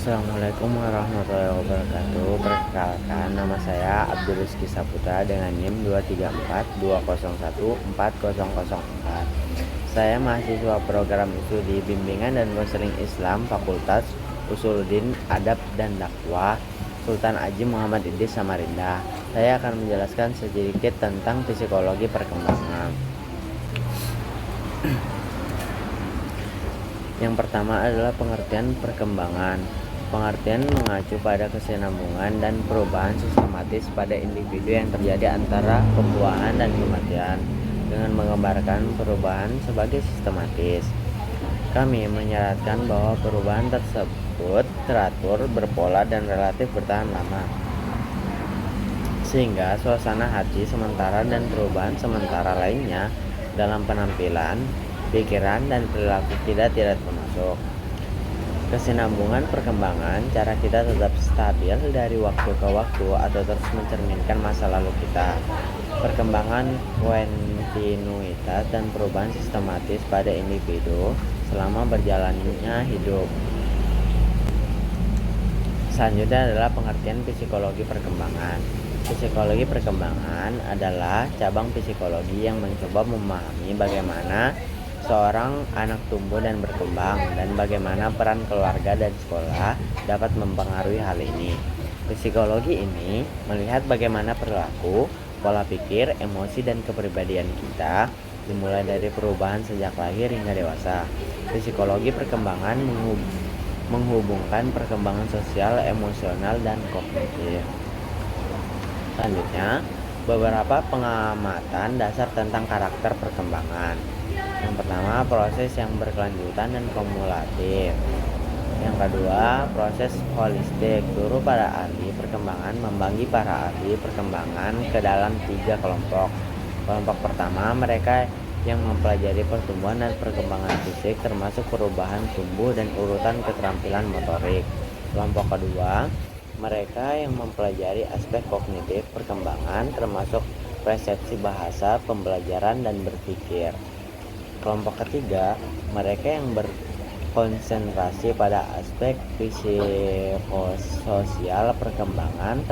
Assalamualaikum warahmatullahi wabarakatuh. Perkenalkan, nama saya Abdul Rizky Saputra dengan NIM 23420140004. Saya mahasiswa program studi Bimbingan dan Konseling Islam Fakultas Usuluddin Adab dan Dakwah Sultan Haji Muhammad Idris Samarinda. Saya akan menjelaskan sedikit tentang psikologi perkembangan. Yang pertama adalah pengertian perkembangan. Pengertian mengacu pada kesinambungan dan perubahan sistematis pada individu yang terjadi antara pembuahan dan kematian, dengan menggambarkan perubahan sebagai sistematis. Kami menyarankan bahwa perubahan tersebut teratur, berpola, dan relatif bertahan lama, sehingga suasana hati sementara dan perubahan sementara lainnya dalam penampilan, pikiran, dan perilaku kita tidak termasuk. Kesinambungan perkembangan, cara kita tetap stabil dari waktu ke waktu atau terus mencerminkan masa lalu kita. Perkembangan kontinuitas dan perubahan sistematis pada individu selama berjalannya hidup. Selanjutnya adalah pengertian psikologi perkembangan. Psikologi perkembangan adalah cabang psikologi yang mencoba memahami bagaimana seorang anak tumbuh dan berkembang, dan bagaimana peran keluarga dan sekolah dapat mempengaruhi hal ini. Psikologi ini melihat bagaimana perilaku, pola pikir, emosi, dan kepribadian kita dimulai dari perubahan sejak lahir hingga dewasa. Psikologi perkembangan menghubungkan perkembangan sosial, emosional, dan kognitif. Selanjutnya, beberapa pengamatan dasar tentang karakter perkembangan. Yang pertama, proses yang berkelanjutan dan kumulatif. Yang kedua, proses holistik. Guru para ahli perkembangan membagi para ahli perkembangan ke dalam 3 kelompok. Kelompok pertama, mereka yang mempelajari pertumbuhan dan perkembangan fisik termasuk perubahan tumbuh dan urutan keterampilan motorik. Kelompok kedua, mereka yang mempelajari aspek kognitif perkembangan termasuk persepsi bahasa, pembelajaran, dan berpikir. Kelompok ketiga, mereka yang berkonsentrasi pada aspek psikososial perkembangan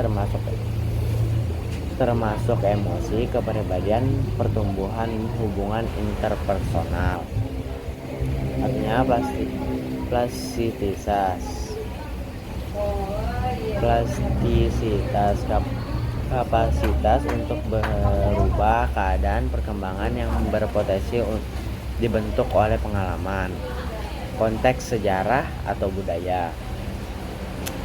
termasuk emosi, kepribadian, pertumbuhan, hubungan interpersonal. Artinya plastisitas kapasitas untuk berubah keadaan perkembangan yang berpotensi dibentuk oleh pengalaman, konteks sejarah atau budaya.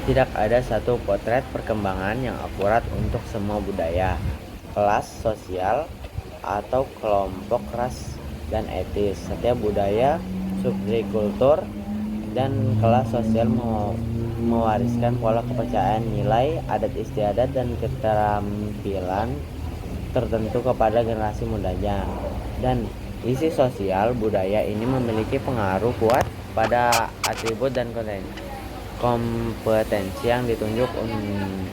Tidak ada satu potret perkembangan yang akurat untuk semua budaya, kelas sosial, atau kelompok ras dan etis. Setiap budaya, subkultur, dan kelas sosial mewariskan pola kepercayaan, nilai, adat istiadat, dan keterampilan tertentu kepada generasi mudanya. Dan isi sosial budaya ini memiliki pengaruh kuat pada atribut dan kompetensi yang ditunjuk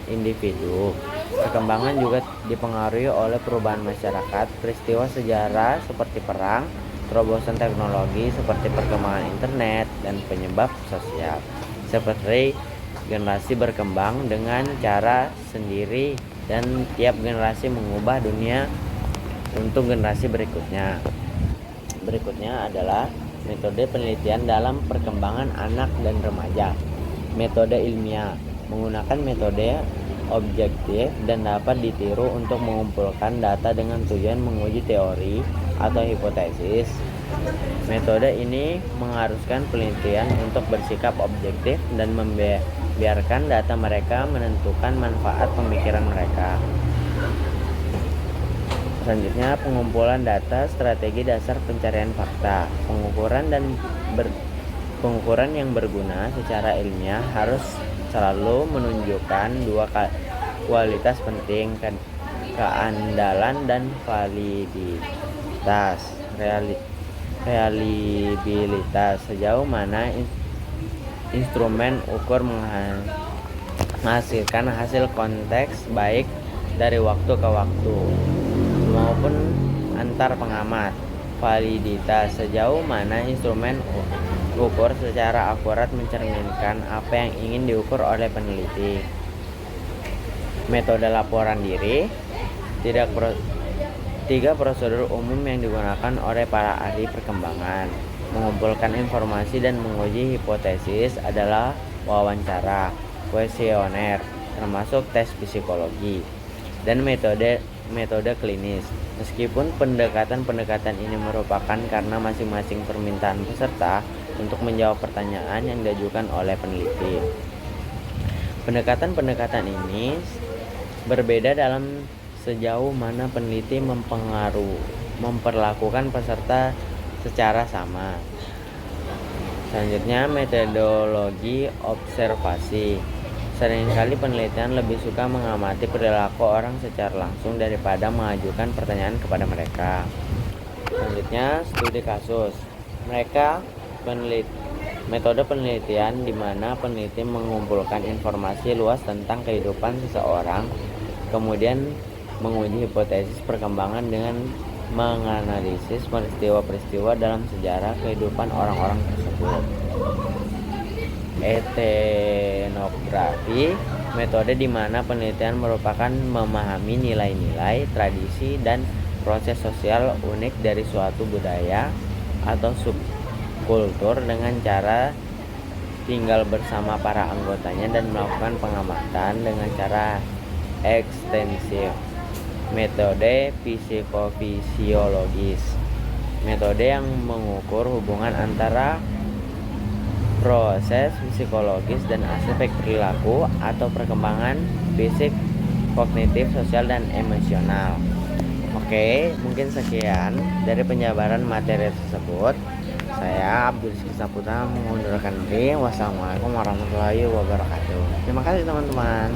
individu. Perkembangan juga dipengaruhi oleh perubahan masyarakat, peristiwa sejarah seperti perang, terobosan teknologi seperti perkembangan internet, dan penyebab sosial. Seperti generasi berkembang dengan cara sendiri dan tiap generasi mengubah dunia untuk generasi berikutnya. Berikutnya adalah metode penelitian dalam perkembangan anak dan remaja. Metode ilmiah menggunakan metode objektif dan dapat ditiru untuk mengumpulkan data dengan tujuan menguji teori atau hipotesis. Metode ini mengharuskan penelitian untuk bersikap objektif dan membiarkan data mereka menentukan manfaat pemikiran mereka. Selanjutnya, pengumpulan data, strategi dasar pencarian fakta. Pengukuran yang berguna secara ilmiah harus selalu menunjukkan 2 kualitas penting, keandalan dan validitas. Reliabilitas, sejauh mana instrumen ukur menghasilkan hasil konteks baik dari waktu ke waktu maupun antar pengamat. Validitas, sejauh mana instrumen ukur secara akurat mencerminkan apa yang ingin diukur oleh peneliti. Metode laporan diri. Tiga prosedur umum yang digunakan oleh para ahli perkembangan mengumpulkan informasi dan menguji hipotesis adalah wawancara, kuesioner, termasuk tes psikologi, dan metode klinis. Meskipun pendekatan ini merupakan karena masing-masing permintaan peserta untuk menjawab pertanyaan yang diajukan oleh peneliti. Pendekatan ini berbeda dalam sejauh mana peneliti memperlakukan peserta secara sama. Selanjutnya, metodologi observasi. Seringkali penelitian lebih suka mengamati perilaku orang secara langsung daripada mengajukan pertanyaan kepada mereka. Selanjutnya, studi kasus. Metode penelitian di mana peneliti mengumpulkan informasi luas tentang kehidupan seseorang, kemudian menguji hipotesis perkembangan dengan menganalisis peristiwa-peristiwa dalam sejarah kehidupan orang-orang tersebut. Etnografi, metode di mana penelitian merupakan memahami nilai-nilai, tradisi, dan proses sosial unik dari suatu budaya atau subkultur dengan cara tinggal bersama para anggotanya dan melakukan pengamatan dengan cara ekstensif. Metode psikofisiologis, metode yang mengukur hubungan antara proses psikologis dan aspek perilaku atau perkembangan fisik, kognitif, sosial, dan emosional. Oke, mungkin sekian dari penjabaran materi tersebut. Saya Abdul Rizky Saputra mengundurkan diri. Wassalamualaikum warahmatullahi wabarakatuh. Terima kasih teman-teman.